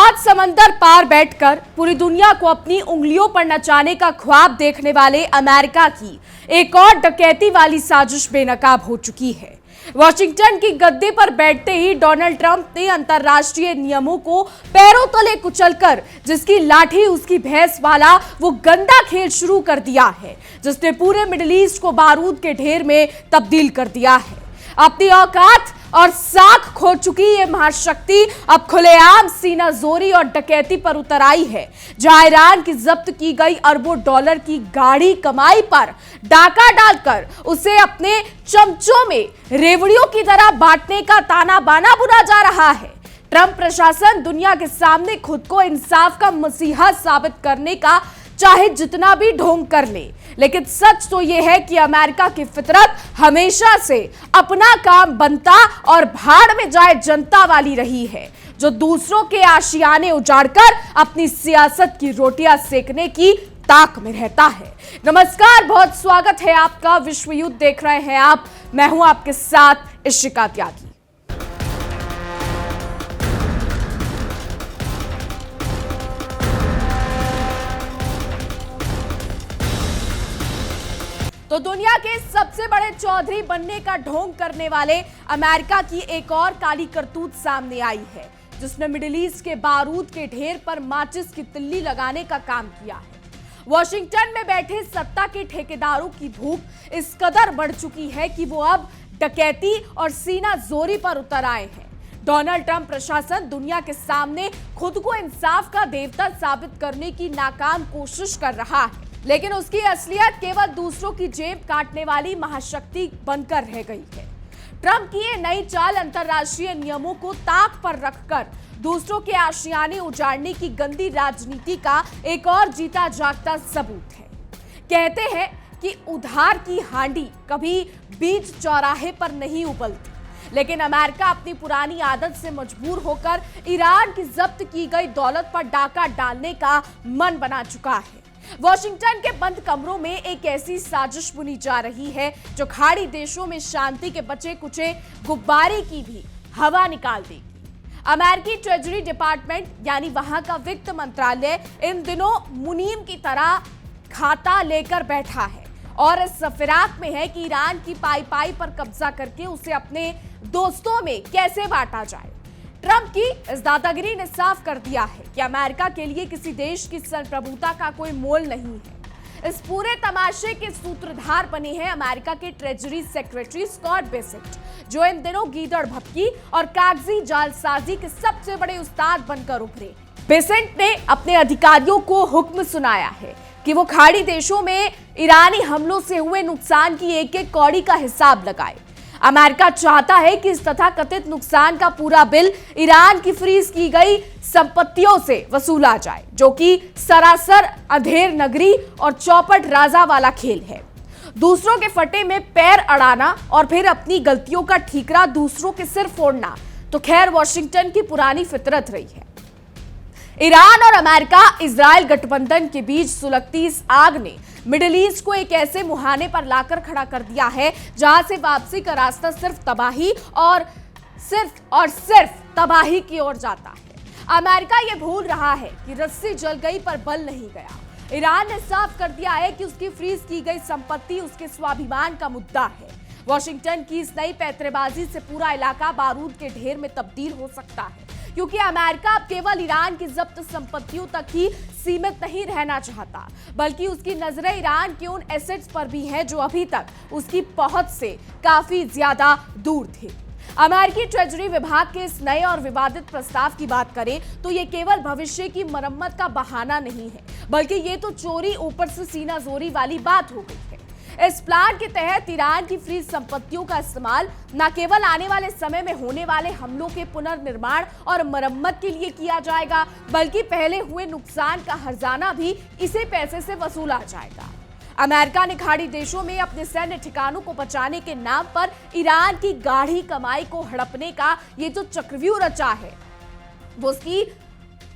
सात समंदर पार बैठकर पूरी दुनिया को अपनी उंगलियों पर नचाने का ख्वाब देखने वाले अमेरिका की एक और डकैती वाली साजिश बेनकाब हो चुकी है। वॉशिंगटन की गद्दी पर बैठते ही डोनाल्ड ट्रंप ने अंतर्राष्ट्रीय नियमों को पैरों तले कुचलकर जिसकी लाठी उसकी भैंस वाला वो गंदा खेल शुरू कर दिया है, जिसने पूरे मिडिल ईस्ट को बारूद के ढेर में तब्दील कर दिया है। अपनी औकात और साख खो चुकी ये महाशक्ति अब खुलेआम सीना जोरी और डकैती पर उतर आई है, जहां ईरान की जब्त की गई अरबों डॉलर की गाढ़ी कमाई पर डाका डालकर उसे अपने चमचों में रेवड़ियों की तरह बांटने का ताना बाना बुना जा रहा है। ट्रंप प्रशासन दुनिया के सामने खुद को इंसाफ का मसीहा साबित करने का चाहे जितना भी ढोंग कर ले, लेकिन सच तो यह है कि अमेरिका की फितरत हमेशा से अपना काम बनता और भाड़ में जाए जनता वाली रही है, जो दूसरों के आशियाने उजाड़कर अपनी सियासत की रोटियां सेकने की ताक में रहता है। नमस्कार, बहुत स्वागत है आपका। विश्व युद्ध देख रहे हैं आप, मैं हूं आपके साथ इशिका त्यागी। तो दुनिया के सबसे बड़े चौधरी बनने का ढोंग करने वाले अमेरिका की एक और काली करतूत सामने आई है, जिसने मिडिल ईस्ट के बारूद के ढेर पर माचिस की तिल्ली लगाने का काम किया है। वॉशिंगटन में बैठे सत्ता के ठेकेदारों की भूख इस कदर बढ़ चुकी है कि वो अब डकैती और सीना जोरी पर उतर आए हैं। डोनाल्ड ट्रंप प्रशासन दुनिया के सामने खुद को इंसाफ का देवता साबित करने की नाकाम कोशिश कर रहा है, लेकिन उसकी असलियत केवल दूसरों की जेब काटने वाली महाशक्ति बनकर रह गई है। ट्रंप की ये नई चाल अंतर्राष्ट्रीय नियमों को ताक पर रखकर दूसरों के आशियाने उजाड़ने की गंदी राजनीति का एक और जीता जागता सबूत है। कहते हैं कि उधार की हांडी कभी बीच चौराहे पर नहीं उबलती, लेकिन अमेरिका अपनी पुरानी आदत से मजबूर होकर ईरान की जब्त की गई दौलत पर डाका डालने का मन बना चुका है। वॉशिंगटन के बंद कमरों में एक ऐसी साजिश बुनी जा रही है जो खाड़ी देशों में शांति के बचे कुचे गुब्बारे की भी हवा निकाल देगी। अमेरिकी ट्रेजरी डिपार्टमेंट यानी वहां का वित्त मंत्रालय इन दिनों मुनीम की तरह खाता लेकर बैठा है और इस फिराक में है कि ईरान की पाई पाई पर कब्जा करके उसे अपने दोस्तों में कैसे बांटा जाए। ट्रंप की इस दादागिरी ने साफ कर दिया है कि अमेरिका के लिए किसी देश की संप्रभुता का कोई मोल नहीं है। इस पूरे तमाशे के सूत्रधार बने हैं अमेरिका के ट्रेजरी सेक्रेटरी स्कॉट बेसेंट, जो इन दिनों गीदड़ भभकी और कागजी जालसाजी के सबसे बड़े उस्ताद बनकर उभरे। बेसेंट ने अपने अधिकारियों को हुक्म सुनाया है कि वो खाड़ी देशों में ईरानी हमलों से हुए नुकसान की एक एक कौड़ी का हिसाब लगाए। अमेरिका चाहता है कि इस तथाकथित नुकसान का पूरा बिल ईरान की फ्रीज की गई संपत्तियों से वसूला जाए, जो कि सरासर अंधेर नगरी और चौपट राजा वाला खेल है। दूसरों के फटे में पैर अड़ाना और फिर अपनी गलतियों का ठीकरा दूसरों के सिर फोड़ना तो खैर वॉशिंगटन की पुरानी फितरत रही है। ईरान और अमेरिका इजराइल गठबंधन के बीच सुलगती इस आग ने मिडिल ईस्ट को एक ऐसे मुहाने पर लाकर खड़ा कर दिया है जहां से वापसी का रास्ता सिर्फ तबाही और सिर्फ तबाही की ओर जाता है। अमेरिका ये भूल रहा है कि रस्सी जल गई पर बल नहीं गया। ईरान ने साफ कर दिया है कि उसकी फ्रीज की गई संपत्ति उसके स्वाभिमान का मुद्दा है। वॉशिंगटन की इस नई पैंतरेबाजी से पूरा इलाका बारूद के ढेर में तब्दील हो सकता है, क्योंकि अमेरिका अब केवल ईरान की जब्त संपत्तियों तक ही सीमित नहीं रहना चाहता, बल्कि उसकी नजरें ईरान के उन एसेट्स पर भी हैं जो अभी तक उसकी पहुंच से काफी ज्यादा दूर थे। अमेरिकी ट्रेजरी विभाग के इस नए और विवादित प्रस्ताव की बात करें तो ये केवल भविष्य की मरम्मत का बहाना नहीं है, बल्कि ये तो चोरी ऊपर से सीना जोरी वाली बात हो गई है। इस प्लान के तहत ईरान की फ्रीज संपत्तियों का इस्तेमाल न केवल आने वाले समय में होने वाले हमलों के पुनर्निर्माण और मरम्मत के लिए किया जाएगा, बल्कि पहले हुए नुकसान का हर्जाना भी इसी पैसे से वसूला जाएगा। अमेरिका ने खाड़ी देशों में अपने सैन्य ठिकानों को बचाने के नाम पर ईरान की गाढ़ी कमाई को हड़पने का ये जो चक्रव्यूह रचा है, वो उसकी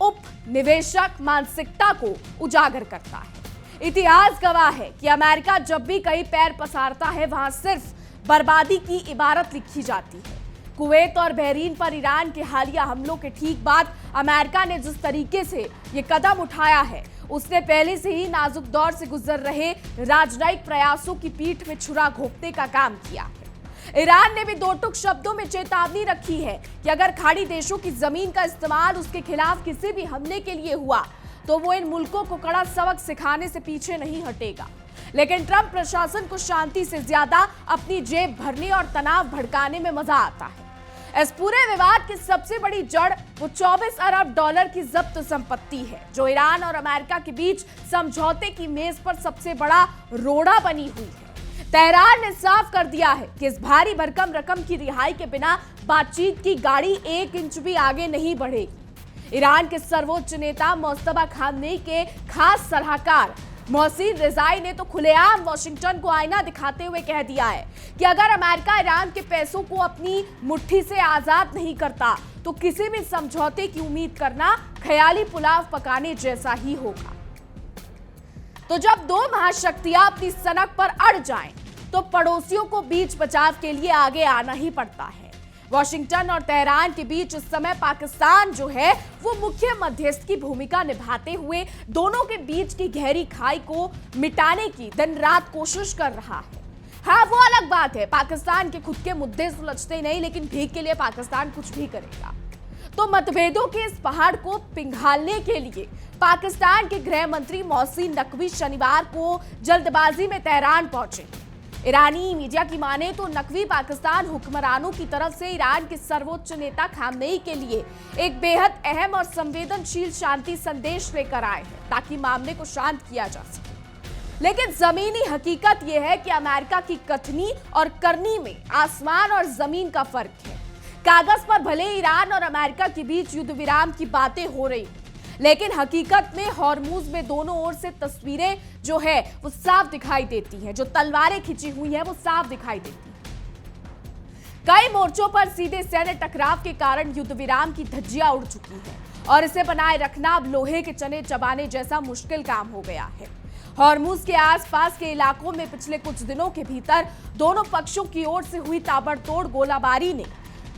उपनिवेशक मानसिकता को उजागर करता है। इतिहास गवाह है कि अमेरिका जब भी कहीं पैर पसारता है, वहां सिर्फ बर्बादी की इबारत लिखी जाती है। कुवैत और बहरीन पर ईरान के हालिया हमलों के ठीक बाद अमेरिका ने जिस तरीके से ये कदम उठाया है, उसने पहले से ही नाजुक दौर से गुजर रहे राजनयिक प्रयासों की पीठ में छुरा घोंपने का काम किया है। ईरान ने भी दो टूक शब्दों में चेतावनी रखी है कि अगर खाड़ी देशों की जमीन का इस्तेमाल उसके खिलाफ किसी भी हमले के लिए हुआ तो वो इन मुल्कों को कड़ा सबक सिखाने से पीछे नहीं हटेगा। लेकिन ट्रंप प्रशासन को शांति से ज्यादा अपनी जेब भरने और तनाव भड़काने में मजा आता है। इस पूरे विवाद की सबसे बड़ी जड़ वो 24 अरब डॉलर की जब्त संपत्ति है, जो ईरान और अमेरिका के बीच समझौते की मेज पर सबसे बड़ा रोड़ा बनी हुई है। तेहरान ने साफ कर दिया है कि इस भारी भरकम रकम की रिहाई के बिना बातचीत की गाड़ी 1 इंच भी आगे नहीं बढ़ेगी। ईरान के सर्वोच्च नेता मुस्तफा खामनेई के खास सलाहकार मोहसिन रिजाई ने तो खुलेआम वॉशिंगटन को आईना दिखाते हुए कह दिया है कि अगर अमेरिका ईरान के पैसों को अपनी मुट्ठी से आजाद नहीं करता तो किसी भी समझौते की उम्मीद करना ख्याली पुलाव पकाने जैसा ही होगा। तो जब दो महाशक्तियां अपनी सनक पर अड़ जाएं, तो पड़ोसियों को बीच बचाव के लिए आगे आना ही पड़ता है। वॉशिंगटन और तेहरान के बीच इस समय पाकिस्तान जो है वो मुख्य मध्यस्थ की भूमिका निभाते हुए दोनों के बीच की गहरी खाई को मिटाने की दिन रात कोशिश कर रहा है। हाँ, वो अलग बात है, पाकिस्तान के खुद के मुद्दे सुलझते नहीं, लेकिन भीख के लिए पाकिस्तान कुछ भी करेगा। तो मतभेदों के इस पहाड़ को पिघालने के लिए पाकिस्तान के गृह मंत्री मोहसिन नकवी शनिवार को जल्दबाजी में तेहरान पहुंचे। ईरानी मीडिया की माने तो नकवी पाकिस्तान हुक्मरानों की तरफ से ईरान के सर्वोच्च नेता खामनेई के लिए एक बेहद अहम और संवेदनशील शांति संदेश लेकर आए हैं, ताकि मामले को शांत किया जा सके। लेकिन जमीनी हकीकत यह है कि अमेरिका की कथनी और करनी में आसमान और जमीन का फर्क है। कागज पर भले ईरान और अमेरिका के बीच युद्ध विराम की बातें हो रही, लेकिन हकीकत में हॉर्मुज में दोनों ओर से तस्वीरें जो है वो साफ दिखाई देती हैं, जो तलवारें खिंची हुई हैं वो साफ दिखाई देती हैं। कई मोर्चों पर सीधे सैन्य टकराव के कारण युद्ध विराम की धज्जियां उड़ चुकी है और इसे बनाए रखना अब लोहे के चने चबाने जैसा मुश्किल काम हो गया है। हॉर्मुज के आसपास के इलाकों में पिछले कुछ दिनों के भीतर दोनों पक्षों की ओर से हुई ताबड़तोड़ गोलाबारी ने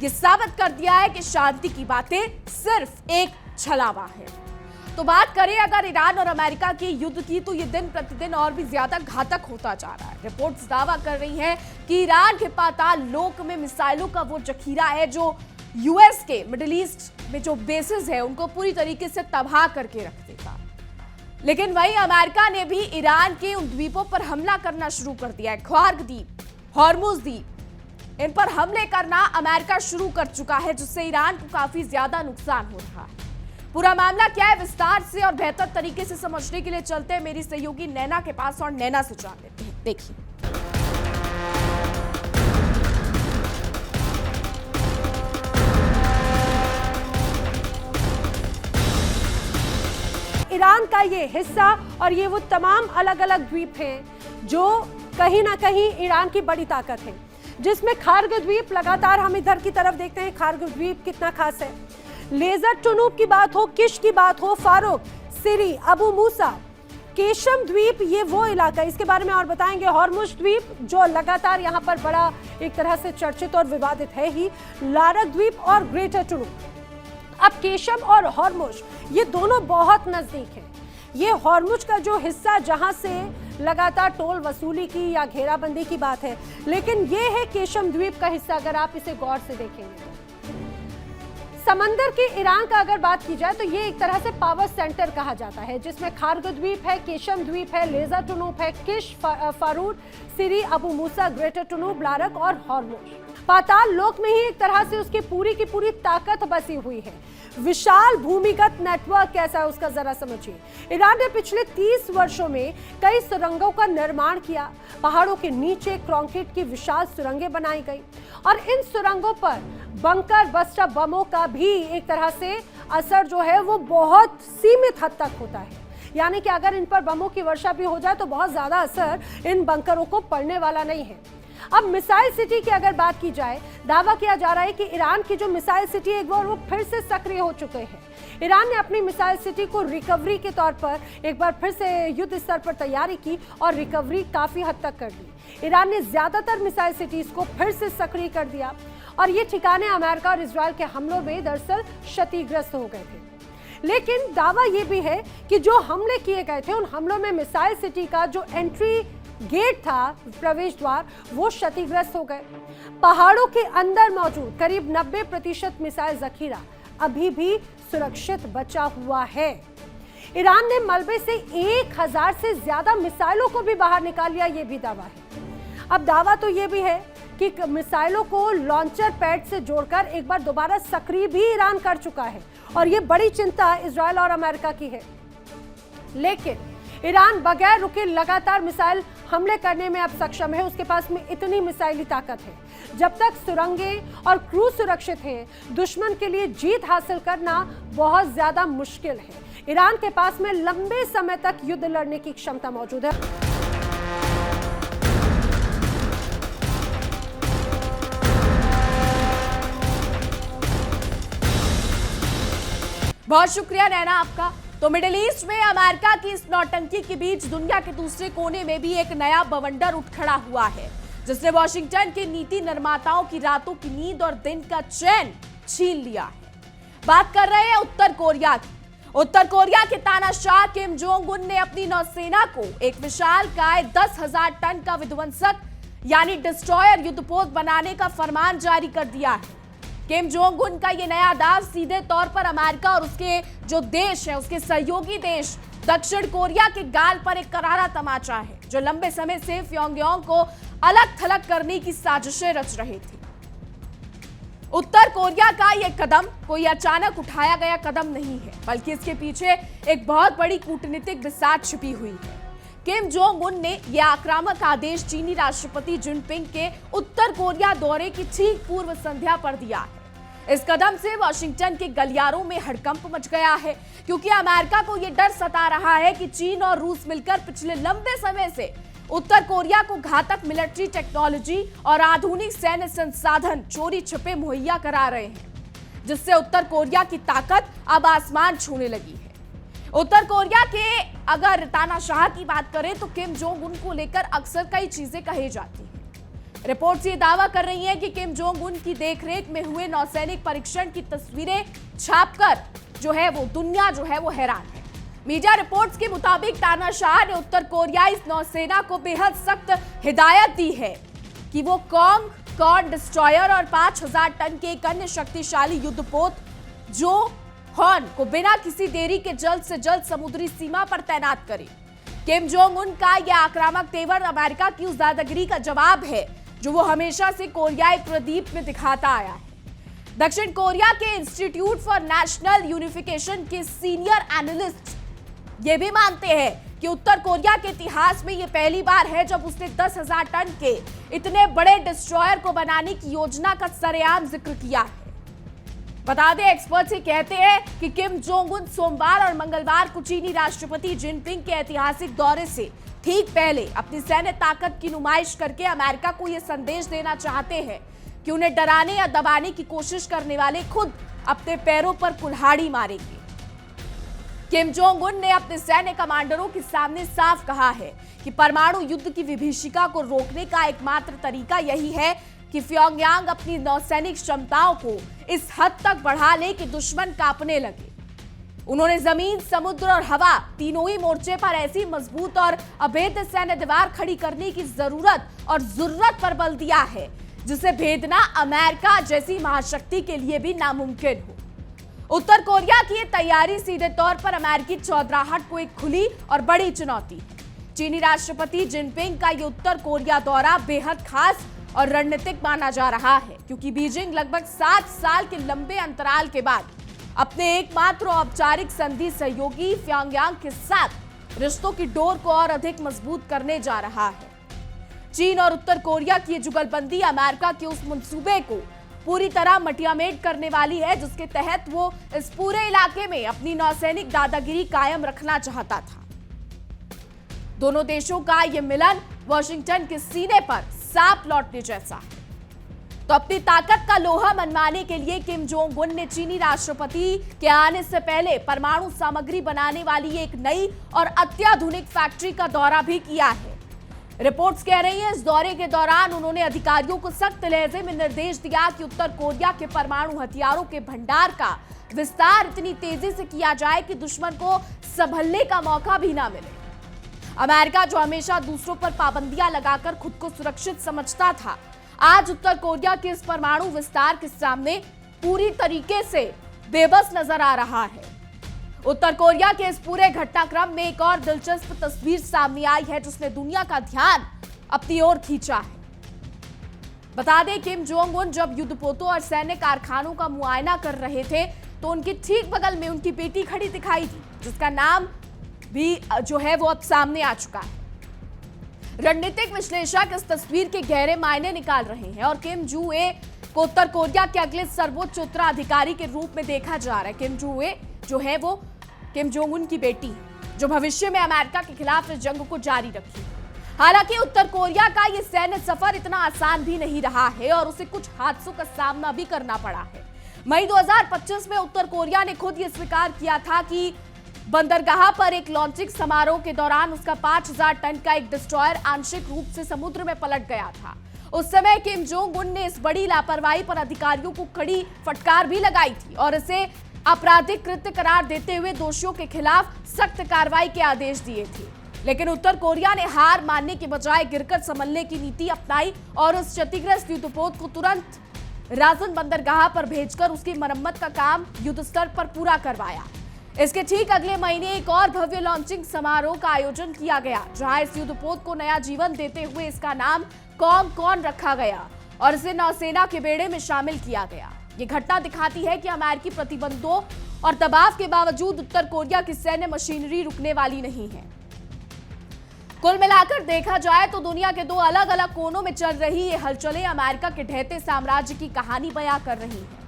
यह साबित कर दिया है कि शांति की बातें सिर्फ एक छलावा है। तो बात करें अगर ईरान और अमेरिका के युद्ध की, तो ये दिन प्रतिदिन और भी ज्यादा घातक होता जा रहा है। रिपोर्ट्स दावा कर रही हैं कि ईरान के पाताल लोक में मिसाइलों का वो जखीरा है जो यूएस के मिडिल ईस्ट में जो बेसिस है उनको पूरी तरीके से तबाह करके रख देगा। लेकिन वहीं अमेरिका ने भी ईरान के उन द्वीपों पर हमला करना शुरू कर दिया है। ख्वार्ग द्वीप, हॉर्मुज द्वीप, इन पर हमले करना अमेरिका शुरू कर चुका है, जिससे ईरान को काफी ज्यादा नुकसान हो रहा है। पूरा मामला क्या है, विस्तार से और बेहतर तरीके से समझने के लिए चलते हैं मेरी सहयोगी नैना के पास और नैना से जान लेते हैं। देखिए, ईरान का ये हिस्सा और ये वो तमाम अलग अलग द्वीप हैं जो कहीं ना कहीं ईरान की बड़ी ताकत है, जिसमें खार्ग द्वीप लगातार हम इधर की तरफ देखते हैं। खार्ग द्वीप कितना खास है। लेजर टुनूब की बात हो, किश की बात हो, फारूक, सिरी, अबू मूसा, केशम द्वीप, ये वो इलाका, इसके बारे में और बताएंगे। हॉर्मुज द्वीप जो लगातार यहाँ पर बड़ा एक तरह से चर्चित और विवादित है ही, लारक द्वीप और ग्रेटर टुनूब। अब केशम और हॉर्मुज ये दोनों बहुत नजदीक हैं। ये हॉर्मुज का जो हिस्सा जहां से लगातार टोल वसूली की या घेराबंदी की बात है, लेकिन ये है केशम द्वीप का हिस्सा। अगर आप इसे गौर से देखेंगे, समंदर के ईरान का अगर बात की जाए तो ये एक तरह से पावर सेंटर कहा जाता है, जिसमें खार्ग द्वीप है, केशम द्वीप है, लेजर टुनूब है, किश, फारूक, सिरी, अबू मूसा, ग्रेटर टुनूब, लारक और हॉर्मुज। पाताल लोक में ही एक तरह से उसकी पूरी की पूरी ताकत बसी हुई है। विशाल भूमिगत नेटवर्क कैसा है उसका जरा समझिए। ईरान ने पिछले 30 वर्षों में कई सुरंगों का निर्माण किया। पहाड़ों के नीचे कंक्रीट की विशाल सुरंगें बनाई गई और इन सुरंगों पर बंकर बस्टर बमों का भी एक तरह से असर जो है वो बहुत सीमित हद तक होता है। यानी कि अगर इन पर बमों की वर्षा भी हो जाए तो बहुत ज्यादा असर इन बंकरों को पड़ने वाला नहीं है। अब मिसाइल सिटी की अगर बात की जाए, दावा किया जा रहा है कि ईरान की जो मिसाइल सिटी एक बार वो फिर से सक्रिय हो चुके हैं। ईरान ने अपनी मिसाइल सिटी को रिकवरी के तौर पर एक बार फिर से युद्ध स्तर पर तैयारी की और रिकवरी काफी हद तक कर दी। ईरान ने ज्यादातर मिसाइल सिटीज को फिर से सक्रिय कर दिया और ये ठिकाने अमेरिका और इजराइल के हमलों में दरअसल क्षतिग्रस्त हो गए थे। लेकिन दावा ये भी है कि जो हमले किए गए थे उन हमलों में मिसाइल सिटी का जो एंट्री गेट था, प्रवेश द्वार, वो क्षतिग्रस्त हो गए। पहाड़ों के अंदर मौजूद करीब 90% मिसाइल जखीरा अभी भी सुरक्षित बचा हुआ है। ईरान ने मलबे से 1000 से ज्यादा मिसाइलों को भी बाहर निकाल लिया, ये भी दावा है। अब दावा तो ये भी है कि मिसाइलों को लॉन्चर पैड से जोड़कर एक बार दोबारा सक्रिय भी ईरान कर चुका है और ये बड़ी चिंता इजराइल और अमेरिका की है। लेकिन ईरान बगैर रुके लगातार मिसाइल हमले करने में अब सक्षम है। उसके पास में इतनी मिसाइली ताकत है। जब तक सुरंगें और क्रू सुरक्षित हैं, दुश्मन के लिए जीत हासिल करना बहुत ज्यादा मुश्किल है। ईरान के पास में लंबे समय तक युद्ध लड़ने की क्षमता मौजूद है। बहुत शुक्रिया नैना आपका। तो मिडिल ईस्ट में अमेरिका की इस नौटंकी के बीच दुनिया के दूसरे कोने में भी एक नया बवंडर उठ खड़ा हुआ है, जिसने वॉशिंगटन के नीति निर्माताओं की रातों की नींद और दिन का चैन छीन लिया है। बात कर रहे हैं उत्तर कोरिया की। उत्तर कोरिया के तानाशाह किम जोंग उन ने अपनी नौसेना को एक विशालकाय 10,000 टन का विध्वंसक यानी डिस्ट्रॉयर युद्धपोत बनाने का फरमान जारी कर दिया है। किम जोंग उन का ये नया दाव सीधे तौर पर अमेरिका और उसके जो देश है, उसके सहयोगी देश दक्षिण कोरिया के गाल पर एक करारा तमाचा है, जो लंबे समय से प्योंगयांग को अलग थलग करने की साजिशें रच रहे थे। उत्तर कोरिया का यह कदम कोई अचानक उठाया गया कदम नहीं है, बल्कि इसके पीछे एक बहुत बड़ी कूटनीतिक बिसात छिपी हुई है। किम जोंग उन ने यह आक्रामक आदेश चीनी राष्ट्रपति जिनपिंग के उत्तर कोरिया दौरे की ठीक पूर्व संध्या पर दिया है। इस कदम से वॉशिंगटन के गलियारों में हड़कंप मच गया है, क्योंकि अमेरिका को यह डर सता रहा है कि चीन और रूस मिलकर पिछले लंबे समय से उत्तर कोरिया को घातक मिलिट्री टेक्नोलॉजी और आधुनिक सैन्य संसाधन चोरी छिपे मुहैया करा रहे हैं, जिससे उत्तर कोरिया की ताकत अब आसमान छूने लगी है। उत्तर कोरिया के अगर तानाशाह की बात करें तो किम जोंग उन को लेकर अक्सर कई चीजें कही जाती हैं। रिपोर्ट्स ये दावा कर रही हैं कि किम जोंग उन की देखरेख में हुए नौसैनिक परीक्षण की तस्वीरें छापकर जो है वो दुनिया जो है वो हैरान है। मीडिया रिपोर्ट्स के मुताबिक तानाशाह ने उत्तर कोरियाई नौसेना को बेहद सख्त हिदायत दी है कि वो कॉर्ड डिस्ट्रॉयर और 5000 टन के एक अन्य शक्तिशाली युद्धपोत जो हॉर्न को बिना किसी देरी के जल्द से जल्द समुद्री सीमा पर तैनात करे। किम जोंग उन का यह आक्रामक तेवर अमेरिका की उस दादागिरी का जवाब है जो वो हमेशा से कोरियाई प्रदीप में दिखाता आया है। दक्षिण कोरिया के इंस्टीट्यूट फॉर नेशनल यूनिफिकेशन के सीनियर एनालिस्ट ये भी मानते हैं कि उत्तर कोरिया के इतिहास में यह पहली बार है जब उसने 10,000 टन के इतने बड़े डिस्ट्रॉयर को बनाने की योजना का सरेआम जिक्र किया है। बता दें, एक्सपर्ट्स ये कहते हैं कि किम जोंग उन सोमवार और मंगलवार को चीनी राष्ट्रपति जिनपिंग के ऐतिहासिक दौरे से ठीक पहले अपनी सैन्य ताकत की नुमाइश करके अमेरिका को यह संदेश देना चाहते हैं कि उन्हें डराने या दबाने की कोशिश करने वाले खुद अपने पैरों पर कुल्हाड़ी मारेंगे। किम जोंग उन ने अपने सैन्य कमांडरों के सामने साफ कहा है कि परमाणु युद्ध की विभीषिका को रोकने का एकमात्र तरीका यही है कि प्योंगयांग अपनी नौसैनिक क्षमताओं को इस हद तक बढ़ा ले कि दुश्मन कांपने लगे। उन्होंने जमीन, समुद्र और हवा तीनों ही मोर्चे पर ऐसी मजबूत और अभेद्य सैन्य दीवार खड़ी करने की जरूरत पर बल दिया है जिसे भेदना अमेरिका जैसी महाशक्ति के लिए भी नामुमकिन हो। उत्तर कोरिया की ये तैयारी सीधे तौर पर अमेरिकी चौधराहट को एक खुली और बड़ी चुनौती है। चीनी राष्ट्रपति जिनपिंग का ये उत्तर कोरिया दौरा बेहद खास और रणनीतिक माना जा रहा है, क्योंकि बीजिंग लगभग 7 साल के लंबे अंतराल के बाद अपने एकमात्र औपचारिक संधि सहयोगी प्योंगयांग के साथ रिश्तों की डोर को और अधिक मजबूत करने जा रहा है। चीन और उत्तर कोरिया की जुगलबंदी अमेरिका के उस मंसूबे को पूरी तरह मटियामेट करने वाली है जिसके तहत वो इस पूरे इलाके में अपनी नौसैनिक दादागिरी कायम रखना चाहता था। दोनों देशों का यह मिलन वॉशिंगटन के सीने पर सांप लौटने जैसा है। तो अपनी ताकत का लोहा मनवाने के लिए किम जोंग उन ने चीनी राष्ट्रपति के आने से पहले परमाणु सामग्री बनाने वाली एक नई और अत्याधुनिक फैक्ट्री का दौरा भी किया है। रिपोर्ट्स कह रही हैं इस दौरे के दौरान उन्होंने अधिकारियों को सख्त लहजे में निर्देश दिया कि उत्तर कोरिया के परमाणु हथियारों के भंडार का विस्तार इतनी तेजी से किया जाए कि दुश्मन को संभलने का मौका भी ना मिले। अमेरिका जो हमेशा दूसरों पर पाबंदियां लगाकर खुद को सुरक्षित समझता था, आज उत्तर कोरिया के इस परमाणु विस्तार के सामने पूरी तरीके से बेबस नजर आ रहा है। उत्तर कोरिया के इस पूरे घटनाक्रम में एक और दिलचस्प तस्वीर सामने आई है जिसने दुनिया का ध्यान अपनी ओर खींचा है। बता दें, किम जोंग उन जब युद्धपोतों और सैन्य कारखानों का मुआयना कर रहे थे तो उनके ठीक बगल में उनकी बेटी खड़ी दिखाई दी, जिसका नाम भी जो है वो अब सामने आ चुका है। रणनीतिक विश्लेषक इस तस्वीर के गहरे मायने निकाल रहे हैं और किम जू ए को उत्तर कोरिया के अगले सर्वोच्च उत्तराधिकारी के रूप में देखा जा रहा है। किम जू ए जो है वो किम जोंग उन की बेटी है, जो भविष्य में अमेरिका के खिलाफ इस जंग को जारी रखेगी। हालांकि उत्तर कोरिया का ये सैन्य सफर इतना आसान भी नहीं रहा है और उसे कुछ हादसों का सामना भी करना पड़ा है। मई 2025 में उत्तर कोरिया ने खुद ये स्वीकार किया था कि बंदरगाह पर एक लॉन्चिंग समारोह के दौरान उसका 5000 टन का एक डिस्ट्रॉयर आंशिक रूप से समुद्र में पलट गया था। उस समय किम जोंग उन ने इस बड़ी लापरवाही पर अधिकारियों को कड़ी फटकार भी लगाई थी और इसे आपराधिक कृत्य करार देते हुए दोषियों के खिलाफ सख्त कार्रवाई के आदेश दिए थे। लेकिन उत्तर कोरिया ने हार मानने के बजाय गिरकर संभलने की नीति अपनाई और उस क्षतिग्रस्त युद्धपोत को तुरंत राजन बंदरगाह पर भेजकर उसकी मरम्मत का काम युद्ध स्तर पर पूरा करवाया। इसके ठीक अगले महीने एक और भव्य लॉन्चिंग समारोह का आयोजन किया गया, जहां इस युद्धपोत को नया जीवन देते हुए इसका नाम कॉन रखा गया और इसे नौसेना के बेड़े में शामिल किया गया। ये घटना दिखाती है कि अमेरिकी प्रतिबंधों और दबाव के बावजूद उत्तर कोरिया की सैन्य मशीनरी रुकने वाली नहीं है। कुल मिलाकर देखा जाए तो दुनिया के दो अलग अलग कोनों में चल रही ये हलचलें अमेरिका के ढहते साम्राज्य की कहानी बयां कर रही हैं।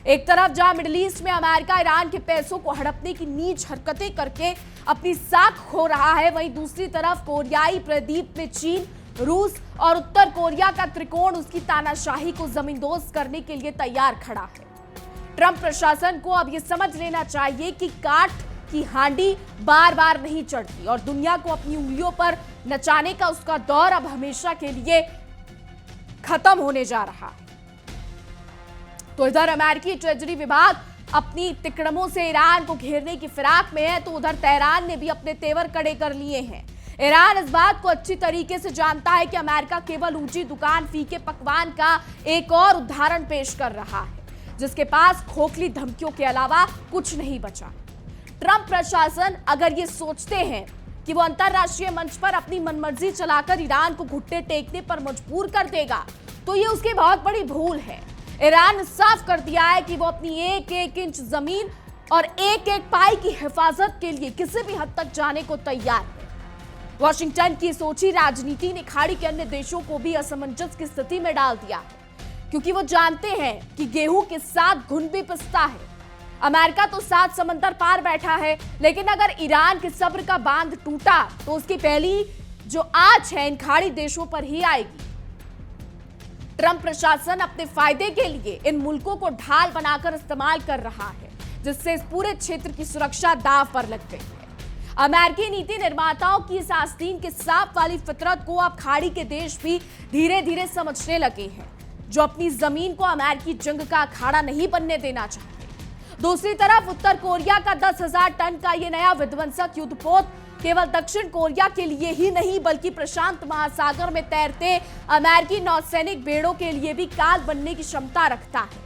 एक तरफ जहां मिडिल ईस्ट में अमेरिका ईरान के पैसों को हड़पने की नीच हरकतें करके अपनी साख खो रहा है, वहीं दूसरी तरफ कोरियाई प्रदीप में चीन, रूस और उत्तर कोरिया का त्रिकोण उसकी तानाशाही को जमींदोज करने के लिए तैयार खड़ा है। ट्रंप प्रशासन को अब यह समझ लेना चाहिए कि काठ की हांडी बार बार नहीं चढ़ती और दुनिया को अपनी उंगलियों पर नचाने का उसका दौर अब हमेशा के लिए खत्म होने जा रहा है। तो इधर अमेरिकी ट्रेजरी विभाग अपनी तिकड़मों से ईरान को घेरने की फिराक में है, तो उधर तेहरान ने भी अपने तेवर कड़े कर लिए हैं। ईरान इस बात को अच्छी तरीके से जानता है कि अमेरिका केवल ऊंची दुकान फीके पकवान का एक और उदाहरण पेश कर रहा है, जिसके पास खोखली धमकियों के अलावा कुछ नहीं बचा। ट्रंप प्रशासन अगर ये सोचते हैं कि वो अंतरराष्ट्रीय मंच पर अपनी मनमर्जी चलाकर ईरान को घुटने टेकने पर मजबूर कर देगा, तो ये उसकी बहुत बड़ी भूल है। ईरान ने साफ कर दिया है कि वो अपनी एक एक इंच जमीन और एक एक पाई की हिफाजत के लिए किसी भी हद तक जाने को तैयार है। वॉशिंगटन की सोची राजनीति ने खाड़ी के अन्य देशों को भी असमंजस की स्थिति में डाल दिया है, क्योंकि वो जानते हैं कि गेहूं के साथ घुन भी पिसता है। अमेरिका तो 7 समंदर पार बैठा है, लेकिन अगर ईरान के सब्र का बांध टूटा तो उसकी पहली जो आंच है इन खाड़ी देशों पर ही आएगी। ट्रंप प्रशासन अपने फायदे के लिए इन मुल्कों को ढाल बनाकर इस्तेमाल कर रहा है, जिससे इस पूरे क्षेत्र की सुरक्षा दांव पर लग गई है। अमेरिकी नीति निर्माताओं की इस आस्तीन के सांप वाली फितरत को अब खाड़ी के देश भी धीरे धीरे समझने लगे हैं, जो अपनी जमीन को अमेरिकी जंग का अखाड़ा नहीं बनने देना चाहते। दूसरी तरफ उत्तर कोरिया का 10,000 टन का ये नया विध्वंसक युद्धपोत केवल दक्षिण कोरिया के लिए ही नहीं, बल्कि प्रशांत महासागर में तैरते अमेरिकी नौसैनिक बेड़ों के लिए भी काल बनने की क्षमता रखता है।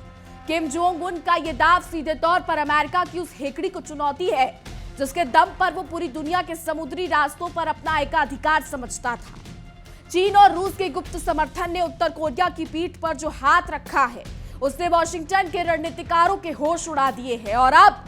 किम जोंग उन का यह दाव सीधे तौर पर अमेरिका की उस हेकड़ी को चुनौती है, जिसके दम पर वो पूरी दुनिया के समुद्री रास्तों पर अपना एकाधिकार समझता था। चीन और रूस के गुप्त समर्थन ने उत्तर कोरिया की पीठ पर जो हाथ रखा है, उसने वॉशिंगटन के रणनीतिकारों के होश उड़ा दिए हैं और अब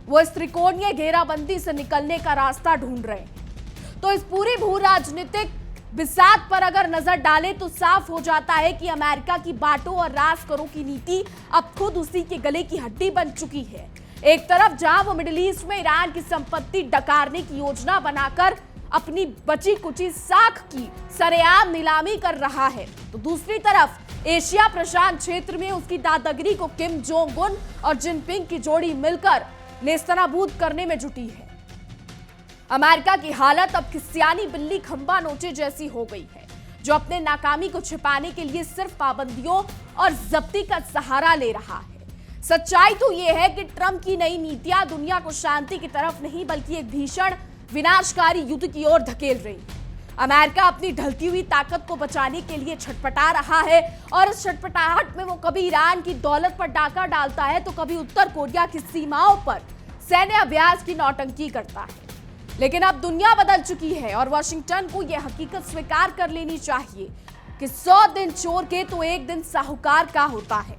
वो इस त्रिकोणीय घेराबंदी से निकलने का रास्ता ढूंढ रहे हैं। तो इस पूरी भू राजनीतिक बिसात पर अगर नजर डालें तो साफ हो जाता है कि अमेरिका की बांटो और राज करो की नीति अब खुद उसी के गले की हड्डी बन चुकी है। एक तरफ जहां वो मिडिल ईस्ट में ईरान की संपत्ति डकारने की योजना बनाकर अपनी बची कुची साख की सरेआम नीलामी कर रहा है, तो दूसरी तरफ एशिया प्रशांत क्षेत्र में उसकी दादागिरी को किम जोंग उन और जिनपिंग की जोड़ी मिलकर नेस्तनाबूद करने में जुटी है। अमेरिका की हालत अब खिसियानी बिल्ली खंबा नोचे जैसी हो गई है, जो अपने नाकामी को छिपाने के लिए सिर्फ पाबंदियों और जब्ती का सहारा ले रहा है। सच्चाई तो यह है कि ट्रंप की नई नीतियां दुनिया को शांति की तरफ नहीं बल्कि एक भीषण विनाशकारी युद्ध की ओर धकेल रही है। अमेरिका अपनी ढलती हुई ताकत को बचाने के लिए छटपटा रहा है और इस छटपटाहट में वो कभी ईरान की दौलत पर डाका डालता है तो कभी उत्तर कोरिया की सीमाओं पर सैन्य अभ्यास की नौटंकी करता है। लेकिन अब दुनिया बदल चुकी है और वॉशिंगटन को यह हकीकत स्वीकार कर लेनी चाहिए कि 100 दिन चोर के तो एक दिन साहूकार का होता है।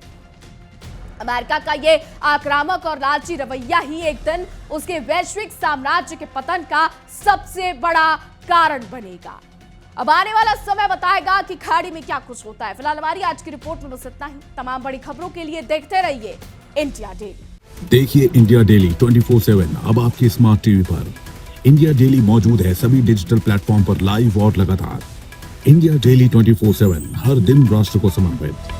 अमेरिका का ये आक्रामक और लालची रवैया ही एक दिन उसके वैश्विक साम्राज्य के पतन का सबसे बड़ा कारण बनेगा। अब आने वाला समय बताएगा कि खाड़ी में क्या कुछ होता है। फिलहाल हमारी आज की रिपोर्ट में बस इतना ही। तमाम बड़ी खबरों के लिए देखते रहिए इंडिया डेली। देखिए इंडिया डेली 24/7 अब आपके स्मार्ट टीवी पर। इंडिया डेली मौजूद है सभी डिजिटल प्लेटफॉर्म पर लाइव और लगातार। इंडिया डेली 24/7 हर दिन राष्ट्र को समर्पित।